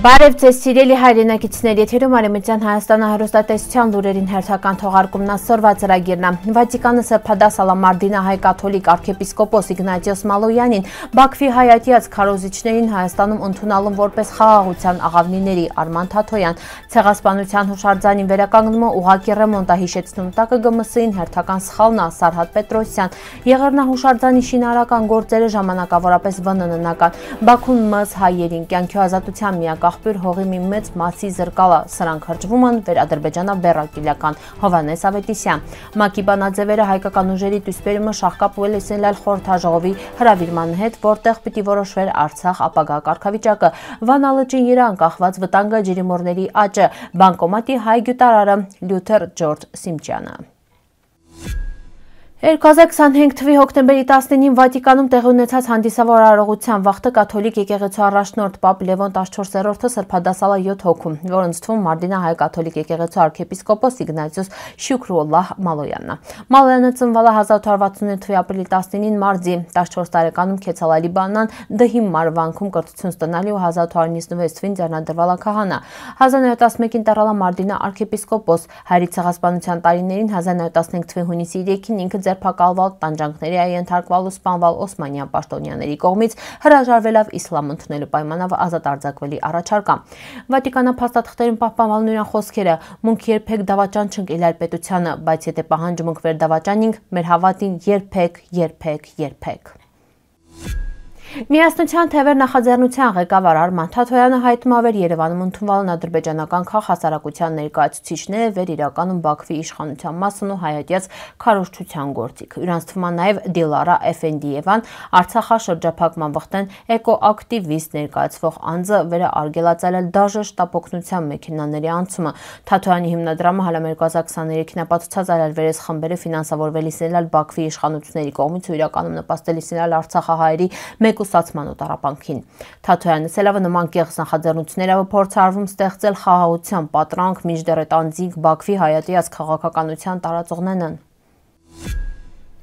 Բարև ձեզ սիրելի հայրենակիցներ, եթերում Արևմտյան Հայաստանը հեռուստատեսության լուրերին հերթական թողարկումն ասորվա ծրագիրն է։ Վատիկանը սրբադաս Ալամարդինա հայ կաթոլիկ արքեպիսկոպոս Իգնատիոս Մալոյանին Բաքվի հայատյաց քարոզիչներին Հայաստանում ընդունալում որպես խաղաղության աղավնիների Արման Թաթոյան, ցեղասպանության հուշարձանին վերականգնումը ուղղակի ռեմոնտ է հիշեցնում ՏԿԳՄՍ-ին հերթական սխալն է Սարհատ Պետրոսյան, Եղեռնահուշարձանի շինարարական գործերը ժամանակավորապես վնննական, Բաքուն ՄՍ հայերին կյանքի ազատության միակ աղբյուր հողի մի մեծ մասի զրկալա, սրանք հրճվում են վերադրբեջանա բեռակիլական Հովանես Ավետիսյան։ ՄԱԿ-ի բանաձևերը հայկական ուժերի դուսպերումը շահկապվել է խորհրդաժողովի հրավիրման հետ, որտեղ պիտի որոշվեր Արցախ ապագա կարգավիճակը։ Վանա լճին երան կախված վտանգը ջրիմորների աճը, բանկոմատի հայ գյուտարարը Լյութեր Ջորջ Սիմչյանը։ 2025 թվականի հոկտեմբերի 19-ին Վատիկանում տեղի ունեցած հանդիսավոր արարողության վաղտը կաթոլիկ եկեղեցու առաջնորդ Պապ Լևոն 14-րդը սրբադասալա 7 հոգու, որոնց թվում Մարտինա հայ կաթոլիկ եկեղեցու արքեպիսկոպոս Իգնատիոս Շուքրուլլահ Մալոյանն է։ Մալոյանը ծնվել է 1869 թվականի ապրիլի 19-ին մարզի, 14 տարեկանում Քեցալալի բանան դհիմմար վանքում կրթություն ստանալի ու 1896 թվականին ձեռնադրվել քահանա։ 1911-ին տեղալ Մարտինա արքեպիսկոպոս, հայերի ցեղասպանության տարիներին 1915 թվականի հունիսի 3-ին ինքը ձերբակալվալ, տանջանքների է ենթարկվել ու սպանվել օսմանյան պաշտոնյաների կողմից, հրաժարվելով իսլամ ընդունելու պայմանով ազատ արձակվելի առաջարկա։ Վատիկանը փաստաթղթերում պահպանվել նույն խոսքերը՝ «Մունք երբեք դավաճան չենք իլայր պետությանը, բայց եթե պահանջում ենք վեր դավաճանինք, մեր հավատին երբեք։ Միասնության թևեր նախաձեռնության ղեկավար Արման Թաթոյանը հայտնում է Երևանում ընդունվելն ադրբեջանական քաղհասարակության ներկայացուցիչները վեր իրականում Բաքվի իշխանության մասն ու հայատյաց քարոզչության գործիք։ Իրանց թվում է նաև Դիլարա Էֆենդիևան, Արցախաշրջափակման վխտեն էկոակտիվիստ ներկայացվող անձը վերաարգելացել դաժե շտապօգնության մեքենաների անցումը։ Թաթոյանի հիմնադրամը հալամ 2023-ին ապացուցած այլ վերես խմբերը ֆինանսավորվելիս Բաքվի իշխանությունների կողմից ու իրականում նպաստելիս արցախահայերի մեկուսացման ու տառապանքին։ Թաթոյանը սելավը նման կեղծ նախաձեռնություններով փորձարվում ստեղծել խաղաղության պատրանք, մինչդեռ այդ անձինք Բաքվի հայատյաց քաղաքականության տարածողներն են։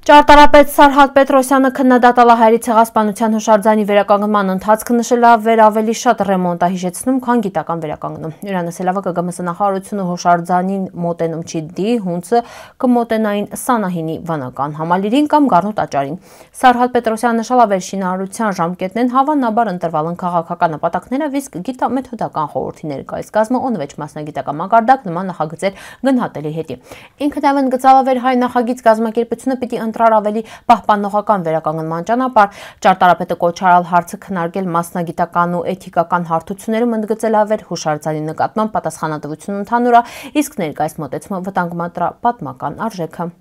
Ճարտարապետ Սարհատ Պետրոսյանը քննադատել է հայերի ցեղասպանության հուշարձանի վերականգնման ընթացքը, նշել է վեր ավելի շատ ռեմոնտ է հիշեցնում, քան գիտական վերականգնում։ Իրանը սելավը ԿԳՄՍ նախարարությունը հուշարձանին մոտենում չի դի, հունցը կմոտենային Սանահինի վանական համալիրին կամ Գառնու տաճարին։ Սարհատ Պետրոսյանը նշել է վերջինարարության ժամկետներն հավանաբար ընտրվել են քաղաքական նպատակներով, իսկ գիտամեթոդական խորհրդի ներկայիս կազմը օնվեջ մասնագիտական մակարդակ նման նախագծեր գնահատելի հետի։ Ինքը նաև ընդգծել է վեր հայ նախագիծ կազմակերպությունը պիտի ավելի պահպանողական վերականգնման ճանապարհ։ Ճարտարապետը կոչ արել հարցը քննարկել մասնագիտական ու էթիկական հարթություններում, ընդգծել ավեր հուշարձանի նկատմամբ պատասխանատվություն ընդհանուր է, իսկ ներկայիս մոտեցումը վտանգ պատմական արժեքը։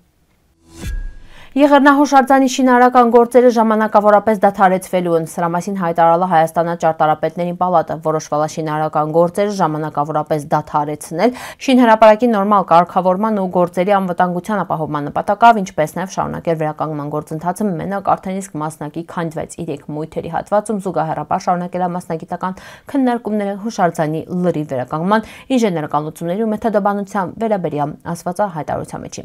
Եղեռնահուշարձանի շինարարական գործերը ժամանակավորապես դադարեցվելու են, սրա մասին հայտարարել է Հայաստանի ճարտարապետների պալատը, որոշվել է շինարարական գործերը ժամանակավորապես դադարեցնել շինհրապարակի նորմալ կարգավորման ու գործերի անվտանգության ապահովման նպատակով, ինչպես նաև շարունակել վերականգնման գործընթացը մենակ արդեն իսկ մասնակի քանդվեց 3 մույթերի հատվածում, զուգահեռաբար շարունակել է մասնագիտական քննարկումները հուշարձանի լրիվ վերականգնման, ինժեներական լուծումների ու մեթոդաբանության վերաբերյալ, ասված է հայտարարության մեջ։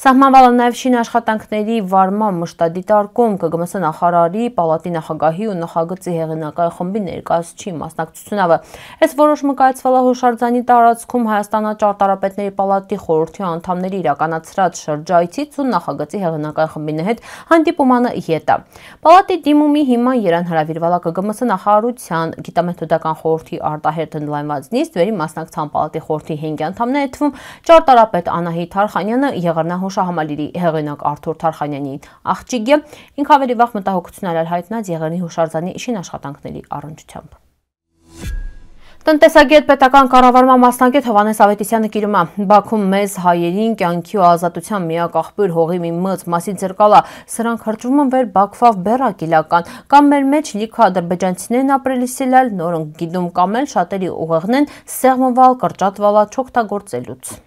Սահմանվել է նաև շինաշխատանքների վարման մշտադիտարկում, ԿԳՄՍ նախարարի, պալատի նախագահի ու նախագծի հեղինակային խմբի ներկայացուցչի մասնակցությունով։ Այս որոշումը կայացվել է հուշարձանի տարածքում Հայաստանի ճարտարապետների պալատի խորհրդի անդամների իրականացրած շրջայցից ու նախագծի հեղինակային խմբի հետ հանդիպումանը յետը։ Պալատի դիմումի հիման երան հրավիրվել է ԿԳՄՍ նախարարության գիտամեթոդական խորհրդի արտահերթ ընդլայնված նիստ, վերի մասնակցան պալատի խորհրդի 5 անդամների թվում ճարտարապետ Անահիտ Թարխանյանը, Եղեռնահուշահամալիրի հեղինակ Արթուր Թարխանյանի աղջիկը, ինքը ավելի վաղ մտահոգություններ էր հայտնած Եղեռնի հուշարձանի շինաշխատանքների առնչությամբ։ Տնտեսագետ պետական կառավարման մասնագետ Հովանես Ավետիսյանը կիրում է. Բաքվում մեզ հայերին կյանքի ու ազատության միակ աղբյուր հողի մի մեծ մասի զրկալա, սրանք հրճվում են վեր Բաքվավ բեռակիլական, կամ մեր մեջ լիքը ադրբեջանցիներն ապրելիս իլել, նորոնք գիտում կամ էլ շատերի ուղեղն են սեղմվել, կրճատվալա չօգտագործելուց։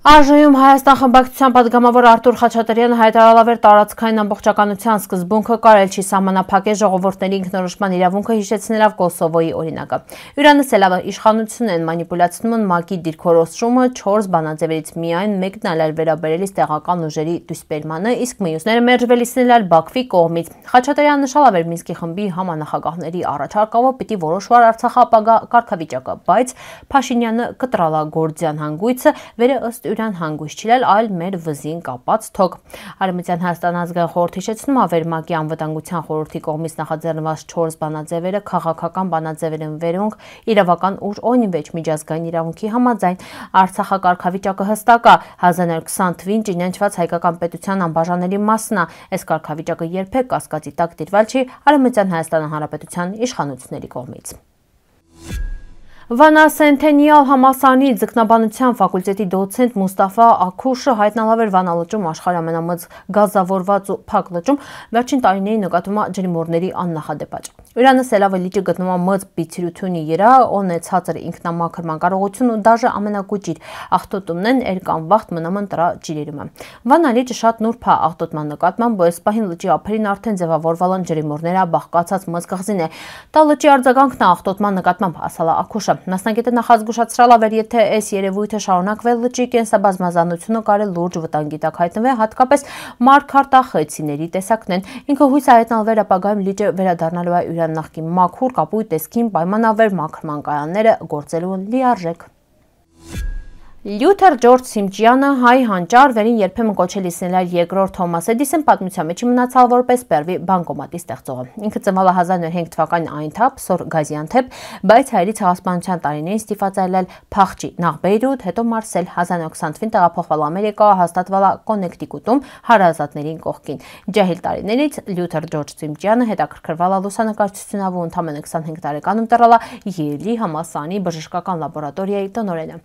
ԱԺ-ում Հայաստան խմբակցության պատգամավոր Արտուր Խաչատրյանը հայտարարավ էր տարածքային ամբողջականության սկզբունքը կարել չի սահմանափակել ժողովուրդների ինքնորոշման իրավունքը, հիշեցնելով Կոսովոյի օրինակը։ Հյուրանոցելավը իշխանություն են մանիպուլյացնում են ՄԱԿ-ի դիրքորոշումը 4 բանաձևերից միայն մեկն այլ վերաբերելիս տեղական ուժերի դուսպերմանը, իսկ մյուսները մերժվելիսն էլ Բաքվի կողմից։ Խաչատրյանը նշելով էր Մինսկի խմբի համանախագահների առաջարկով պիտի որոշվար Արցախի ապագա կարգավիճակը, բայց Փաշինյանը կտրալագործյան հանգույցը վերը ըստ ուրան հանգույց չինել, այլ մեր վզին կապած թոք։ Արևմտյան Հայաստան ազգային խորհուրդ հիշեցնում ավեր ՄԱԿ-ի անվտանգության խորհրդի կողմից նախաձեռնված 4 բանաձևերը քաղաքական բանաձևեր են, վերոնք իրավական ուժ օնիվեջ միջազգային իրավունքի համաձայն Արցախի կարգավիճակը հստակ է, 1920 թվին ճանաչված հայկական պետության անբաժանելի մասն է, այս կարգավիճակը երբեք կասկածի տակ դիրվել չի Արևմտյան Հայաստան Հանրապետության իշխանությունների կողմից։ Վանա Սենթենիալ համալսարանի ձկնաբանության ֆակուլտետի դոցենտ Մուստաֆա Աքուշը հայտնալավ էր Վանա լճում աշխարհի ամենամեծ գազավորված ու փակ լճում վերջին տարիների նկատմամբ ջրիմուռների աննախադեպ աճ։ Հյուրանոցելավը լիճը գտնվում է մեծ բիցիրությունի երա, ունե ցածր ինքնամաքրման կարողություն ու դաժե ամենակուճիր աղտոտումն են երկանվախտ մնաման տրա ջրերում։ Վանա լիճը շատ նուրբ է աղտոտման նկատմամբ, այս պահին լճի ափերին արդեն ձևավորվել են ջրիմուռները բաղկացած մեծ կղզին է։ Դա լճի արձագանքն է աղտոտման նկատմամբ, ասել է Աքուշը։ Մասնագետը նախազգուշացրել ավեր, եթե այս երևույթը շարունակվել լճի կենսաբազմազանությունը կարել լուրջ վտանգի տակ հայտնվել, հատկապես մարգարտախեցիների տեսակն են։ Ինքը հույս հայտնալվեր ապագայում լիճը վերադառնալու է իր նախկին մաքուր կապույտ տեսքին, պայմանավեր մաքրման կայանները գործելու են լիարժեք։ Լյութեր Ջորջ Սիմջյանը հայ հանճար վերին երբեմն կոչել իսնել երկրորդ Թոմաս Էդիսոն պատմության մեջ մնացալ որպես Պերվի բանկոմատի ստեղծողը։ Ինքը ծնվել է 1905 թվականին Այնթապ, Սոր Գազիանթեպ, բայց հայերի ցեղասպանության տարիներին ստիպված փախչի նախ Բեյրութ, հետո Մարսել, 1920 թվականին տեղափոխվել Ամերիկա, հաստատվել է Կոնեկտիկուտում հարազատներին կողքին։ Ջահիլ տարիներից Լյութեր Ջորջ Սիմջյանը հետաքրքրվել է լուսանկարչությունով ու ընդամենը 25 տարեկանում դարձել է Յեյլի համալսարանի բժշկական լաբորատորիայի տնօրենը։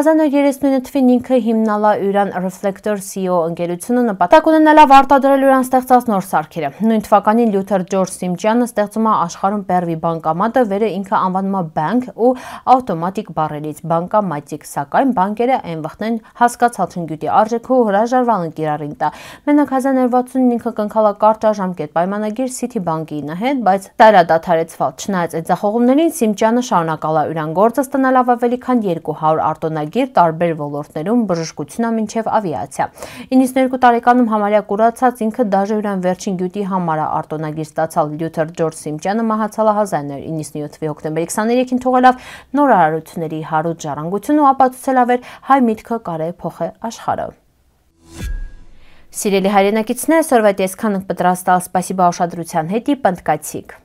1939 թվականին ինքը հիմնալ է Ուրան Reflector CO ընկերությունը նպատակ ունենալով արտադրել Ուրան ստեղծած նոր սարքերը։ Նույն թվականին Լյութեր Ջորջ Սիմջյանը ստեղծում է աշխարհում Պերվի բանկամատը, վերը ինքը անվանում է բանկ ու ավտոմատիկ բառերից բանկամատիկ, սակայն բանկերը այն վախտեն հասկացած հնգյուտի արժեքը ու հրաժարվել են կիրառին տա։ Մենակ 1960-ին ինքը կնքալ է կարճաժամկետ պայմանագիր Citibank-ի հետ, բայց դարադադարեցվել։ Չնայած այդ ձախողումներին Սիմջյանը շարունակալ է Ուրան գործը ստանալով ավելի քան 200 արտոնագիր տարբեր ոլորտներում բժշկությունն մինչև ավիացիա։ 92 տարեկանում համարյա կուրացած ինքը դաժե Ուրան վերջին գյուտի համար է արտոնագիր ստացալ։ Լյութեր Ջորջ Սիմջյանը մահացել է 1997 թվականի հոկտեմբերի 23-ին թողելով նորարարությունների հարուստ ժառանգություն ու ապացուցել ավեր հայ միտքը կարե փոխե աշխարհը։ Սիրելի հայրենակիցներ, այսօրվա տեսքանը պատրաստալ սպասիբա ուշադրության հետի պնդկացիք։